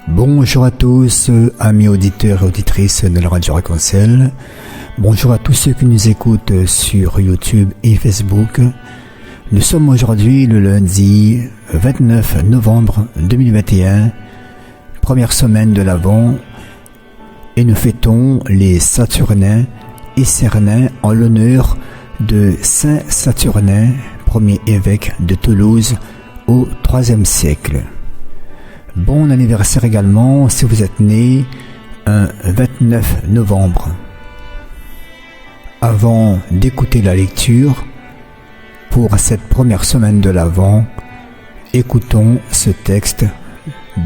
Bonjour à tous, amis auditeurs et auditrices de la Radio Arc-en-Ciel. Bonjour à tous ceux qui nous écoutent sur YouTube et Facebook. Nous sommes aujourd'hui le lundi 29 novembre 2021, première semaine de l'Avent, et nous fêtons les Saturnins et Cernins en l'honneur de Saint Saturnin, premier évêque de Toulouse au IIIe siècle. Bon anniversaire également si vous êtes né un 29 novembre. Avant d'écouter la lecture, pour cette première semaine de l'Avent, écoutons ce texte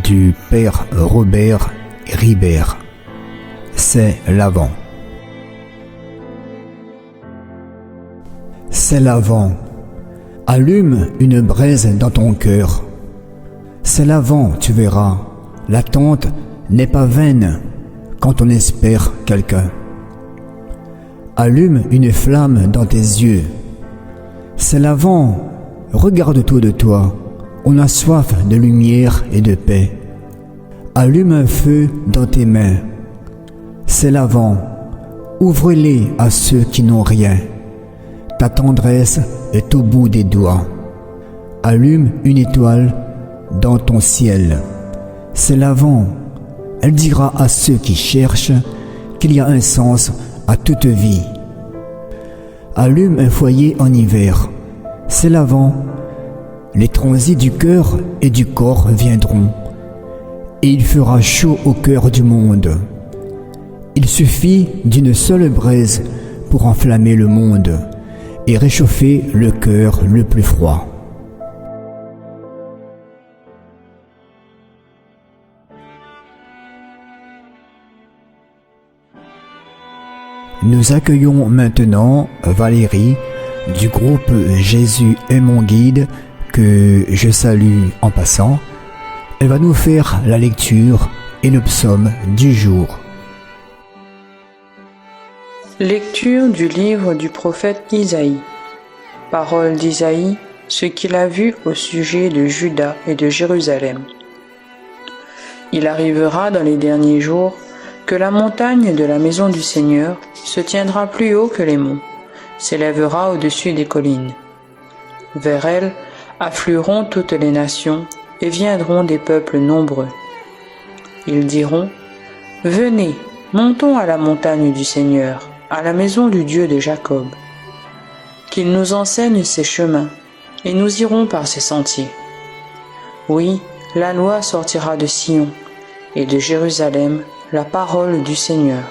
du Père Robert Ribert. C'est l'Avent. C'est l'Avent. Allume une braise dans ton cœur. C'est l'Avent, tu verras. L'attente n'est pas vaine quand on espère quelqu'un. Allume une flamme dans tes yeux. C'est l'Avent, regarde autour de toi. On a soif de lumière et de paix. Allume un feu dans tes mains. C'est l'Avent, ouvre-les à ceux qui n'ont rien. Ta tendresse est au bout des doigts. Allume une étoile dans ton ciel. C'est l'Avent. Elle dira à ceux qui cherchent qu'il y a un sens à toute vie. Allume un foyer en hiver. C'est l'Avent. Les transits du cœur et du corps viendront, et il fera chaud au cœur du monde. Il suffit d'une seule braise pour enflammer le monde et réchauffer le cœur le plus froid. Nous accueillons maintenant Valérie du groupe Jésus est mon guide, que je salue en passant. Elle va nous faire la lecture et le psaume du jour. Lecture du livre du prophète Isaïe. Parole d'Isaïe, ce qu'il a vu au sujet de Juda et de Jérusalem. Il arrivera dans les derniers jours que la montagne de la maison du Seigneur se tiendra plus haut que les monts, s'élèvera au-dessus des collines. Vers elle afflueront toutes les nations et viendront des peuples nombreux. Ils diront : Venez, montons à la montagne du Seigneur, à la maison du Dieu de Jacob. Qu'il nous enseigne ses chemins, et nous irons par ses sentiers. Oui, la loi sortira de Sion, et de Jérusalem la parole du Seigneur.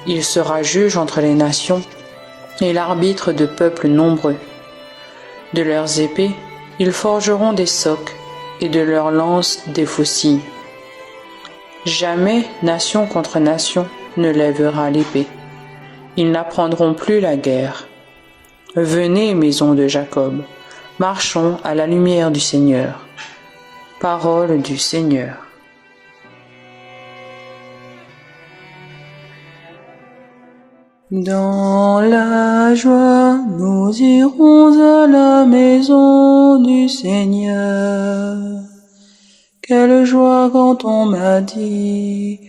Il sera juge entre les nations, et l'arbitre de peuples nombreux. De leurs épées, ils forgeront des socs, et de leurs lances des faucilles. Jamais nation contre nation ne lèvera l'épée. Ils n'apprendront plus la guerre. Venez, maison de Jacob, marchons à la lumière du Seigneur. Parole du Seigneur. Dans la joie, nous irons à la maison du Seigneur. Quelle joie quand on m'a dit,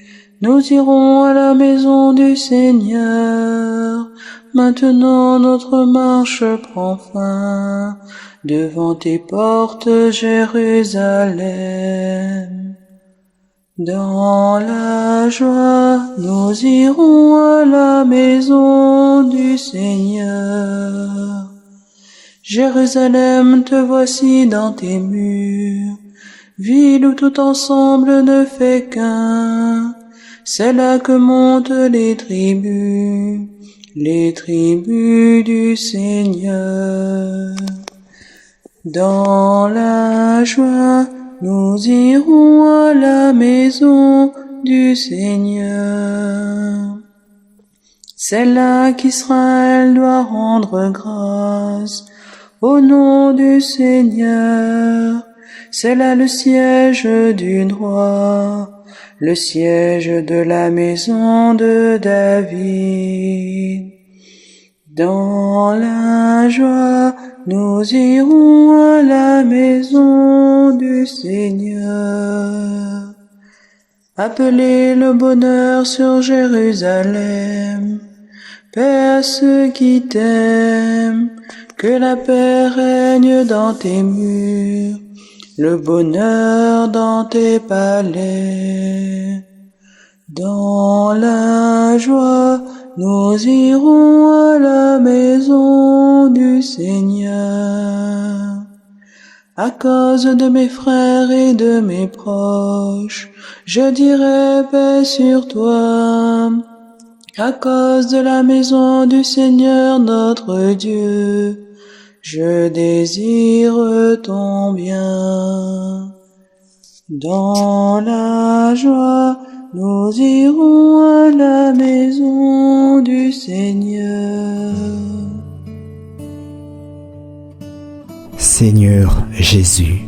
nous irons à la maison du Seigneur. Maintenant notre marche prend fin, devant tes portes, Jérusalem. Dans la joie, nous irons à la maison du Seigneur. Jérusalem, te voici dans tes murs, ville où tout ensemble ne fait qu'un. C'est là que montent les tribus du Seigneur. Dans la joie, nous irons à la maison du Seigneur. C'est là qu'Israël doit rendre grâce au nom du Seigneur. C'est là le siège du droit, le siège de la maison de David. Dans la joie, nous irons à la maison du Seigneur. Appelez le bonheur sur Jérusalem. Paix à ceux qui t'aiment, que la paix règne dans tes murs, le bonheur dans tes palais. Dans la joie, nous irons à la maison du Seigneur. À cause de mes frères et de mes proches, je dirai paix sur toi. À cause de la maison du Seigneur notre Dieu, je désire ton bien. Dans la joie, nous irons à la maison du Seigneur. Seigneur Jésus,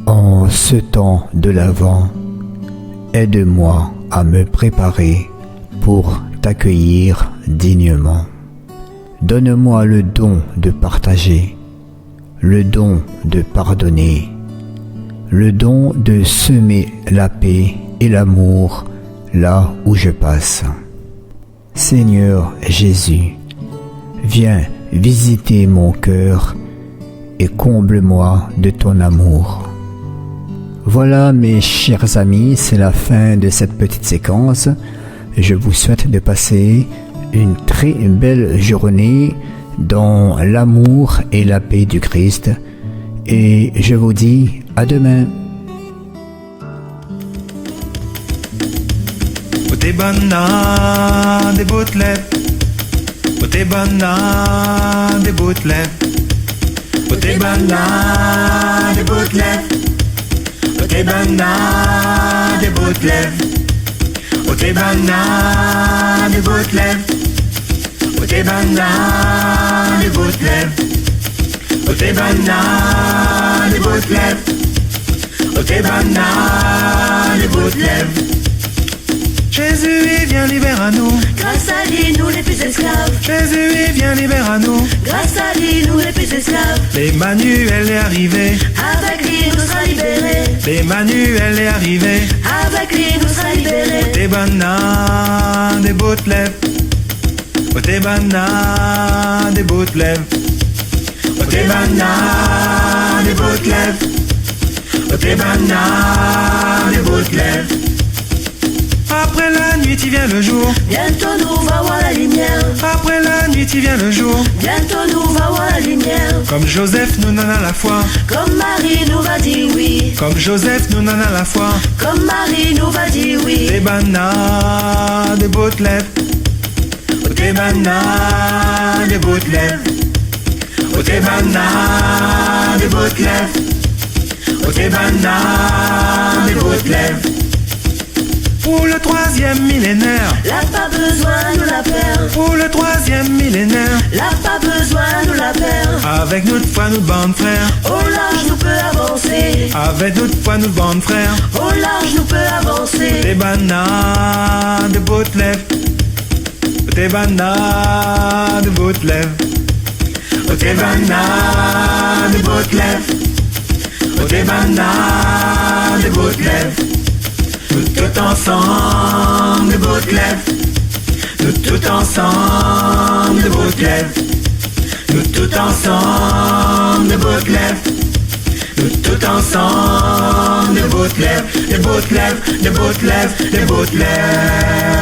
en ce temps de l'Avent, aide-moi à me préparer pour t'accueillir dignement. Donne-moi le don de partager, le don de pardonner, le don de semer la paix et l'amour là où je passe. Seigneur Jésus, viens visiter mon cœur et comble-moi de ton amour. Voilà mes chers amis, c'est la fin de cette petite séquence. Je vous souhaite de passer une très belle journée dans l'amour et la paix du Christ. Et je vous dis à demain. Otebana de Botlef, Otebana de Botlef, Otebana de Botlef, Otebana de Botlef, Otebana de Botlef, Otebana de Botlef, Otebana de Botlef, Otebana de Botlef. Jésus, il vient, libère à nous. Grâce à lui, nous les plus esclaves. Jésus, il vient, libère à nous. Grâce à lui, nous les plus esclaves. L'Emmanuel est arrivé. Avec lui, nous serons libérés. L'Emmanuel est arrivé. Avec lui, nous serons libérés. Otebana de Botlef, Otebana de Botlef, Otebana de Botlef, Otebana de Botlef. Après la nuit, il vient le jour. Bientôt nous va voir la lumière. Après la nuit, il vient le jour. Bientôt nous va voir la lumière. Comme Joseph, nous n'en a la foi. Comme Marie nous va dire oui. Comme Joseph, nous n'en a la foi. Comme Marie nous va dire oui. Otebana de Botlef, Otebana de Botlef, Otebana de Botlef, Otebana de Botlef. Pour le troisième millénaire, Là pas besoin nous la faire. pour le troisième millénaire, Là pas besoin nous la faire. avec notre foi, notre bande frère, Au large nous peut avancer. avec notre foi, notre bande frère, Au large nous peut avancer. Otebana de Botlef, Otebana de Botlef, Otebana de Botlef, Otebana de Botlef. Nous tout ensemble de Botlef, nous tout ensemble de Botlef, nous tout ensemble de Botlef, nous tout ensemble de Botlef, de Botlef, de Botlef, de Botlef.